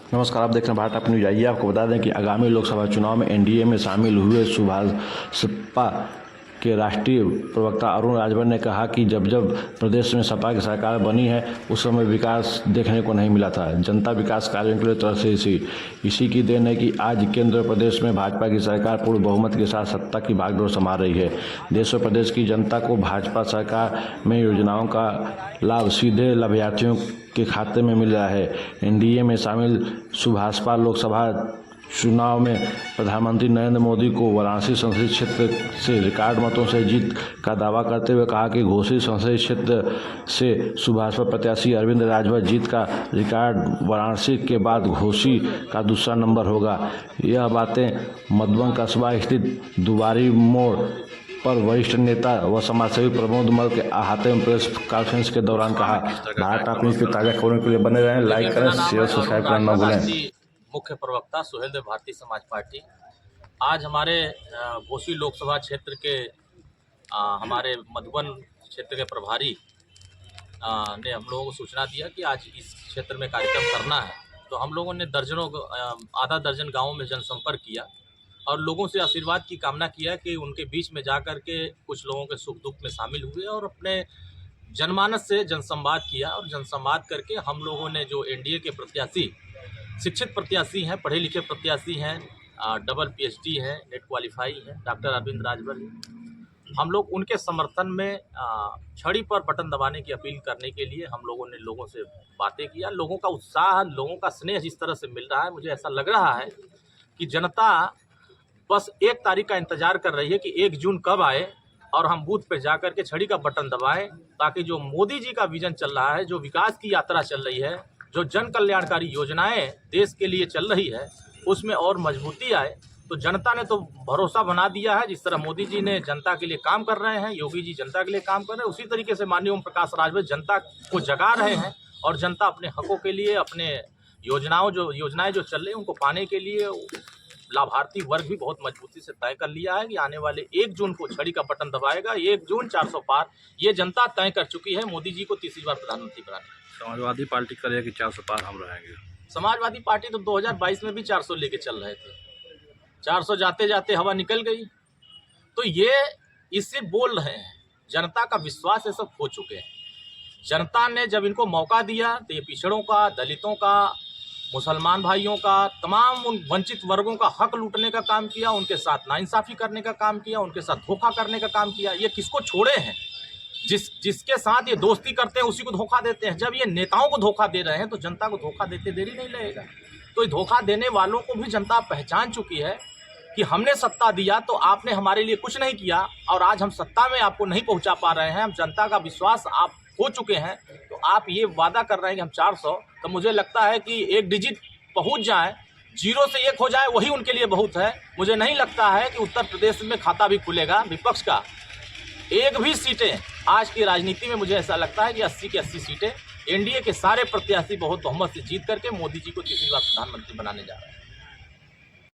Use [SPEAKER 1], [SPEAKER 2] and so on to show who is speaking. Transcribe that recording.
[SPEAKER 1] नमस्कार, आप देख रहे हैं भारत अपनी न्यूज। आइए आपको बता दें कि आगामी लोकसभा चुनाव में एनडीए में शामिल हुए सपा के राष्ट्रीय प्रवक्ता अरुण राजभर ने कहा कि जब जब प्रदेश में सपा की सरकार बनी है उस समय विकास देखने को नहीं मिला था। जनता विकास कार्यों के लिए तरसी थी। इसी की देन है कि आज केंद्र प्रदेश में भाजपा की सरकार पूर्ण बहुमत के साथ सत्ता की बागडोर संभाल रही है। देश और प्रदेश की जनता को भाजपा सरकार में योजनाओं का लाभ सीधे लाभार्थियों के खाते में मिल रहा है। एनडीए में शामिल सुभाषपा लोकसभा चुनाव में प्रधानमंत्री नरेंद्र मोदी को वाराणसी संसदीय क्षेत्र से रिकॉर्ड मतों से जीत का दावा करते हुए कहा कि घोसी संसदीय क्षेत्र से सुभाषपा प्रत्याशी अरविंद राजभर जीत का रिकॉर्ड वाराणसी के बाद घोसी का दूसरा नंबर होगा। यह बातें मधुबन कस्बा स्थित दुबारी मोड़ पर वरिष्ठ नेता व समाजसेवी प्रमोद मल के अहाते में प्रेस कॉन्फ्रेंस के दौरान कहा। भारत अपनी इसके ताज़ा खबरों के लिए बने रहें। लाइक करें, शेयर, सब्सक्राइब करना न भूलें।
[SPEAKER 2] मुख्य प्रवक्ता सुहेलदेव भारतीय समाज पार्टी। आज हमारे घोसी लोकसभा क्षेत्र के हमारे मधुबन क्षेत्र के प्रभारी ने हम लोगों को सूचना दिया कि आज इस क्षेत्र में कार्यक्रम करना है। तो हम लोगों ने आधा दर्जन गांवों में जनसंपर्क किया और लोगों से आशीर्वाद की कामना किया कि उनके बीच में जाकर के कुछ लोगों के सुख दुख में शामिल हुए और अपने जनमानस से जनसंवाद किया। और जनसंवाद करके हम लोगों ने जो एनडीए के प्रत्याशी, शिक्षित प्रत्याशी हैं, पढ़े लिखे प्रत्याशी हैं, डबल पीएचडी है, नेट क्वालिफाई है, डॉक्टर अरविंद राजभर, हम लोग उनके समर्थन में छड़ी पर बटन दबाने की अपील करने के लिए हम लोगों ने लोगों से बातें किया। लोगों का उत्साह, लोगों का स्नेह जिस तरह से मिल रहा है, मुझे ऐसा लग रहा है कि जनता बस 1 तारीख का इंतजार कर रही है कि 1 जून कब आए और हम बूथ पर जाकर के छड़ी का बटन दबाएं, ताकि जो मोदी जी का विजन चल रहा है, जो विकास की यात्रा चल रही है, जो जन कल्याणकारी योजनाएं देश के लिए चल रही है, उसमें और मजबूती आए। तो जनता ने तो भरोसा बना दिया है। जिस तरह मोदी जी ने जनता के लिए काम कर रहे हैं, योगी जी जनता के लिए काम कर रहे हैं, उसी तरीके से माननीय ओम प्रकाश राजभर जनता को जगा रहे हैं और जनता अपने हकों के लिए, अपने योजनाएं जो चल रही हैं उनको पाने के लिए लाभार्थी वर्ग भी बहुत मजबूती से तय कर लिया है कि आने वाले 1 जून को छड़ी का बटन दबाएगा। 1 जून 400 पार, ये जनता तय कर चुकी है मोदी जी को तीसरी बार प्रधानमंत्री बनाने।
[SPEAKER 3] समाजवादी पार्टी करेगा कि 400 पार हम रहेंगे।
[SPEAKER 2] समाजवादी पार्टी तो 2022 में भी 400 लेके चल रहे थे, 400 जाते जाते हवा निकल गई। तो ये इससे बोल रहे हैं, जनता का विश्वास ये सब खो चुके हैं। जनता ने जब इनको मौका दिया तो ये पिछड़ों का, दलितों का, मुसलमान भाइयों का, तमाम उन वंचित वर्गों का हक लूटने का काम किया, उनके साथ नाइंसाफ़ी करने का काम किया, उनके साथ धोखा करने का काम किया। ये किसको छोड़े हैं? जिसके साथ ये दोस्ती करते हैं उसी को धोखा देते हैं। जब ये नेताओं को धोखा दे रहे हैं तो जनता को धोखा देते देरी नहीं लगेगा। तो ये धोखा देने वालों को भी जनता पहचान चुकी है कि हमने सत्ता दिया तो आपने हमारे लिए कुछ नहीं किया और आज हम सत्ता में आपको नहीं पहुंचा पा रहे हैं। हम जनता का विश्वास आप हो चुके हैं, तो आप ये वादा कर रहे हैं कि हम 400, तो मुझे लगता है कि 1 डिजिट पहुंच जाए, 0 से 1 हो जाए, वही उनके लिए बहुत है। मुझे नहीं लगता है कि उत्तर प्रदेश में खाता भी खुलेगा विपक्ष का। 1 भी सीटें आज की राजनीति में, मुझे ऐसा लगता है कि 80 की 80 सीटें एनडीए के सारे प्रत्याशी बहुत बहुमत से जीत करके मोदी जी को तीसरी बार प्रधानमंत्री बनाने जा रहे हैं।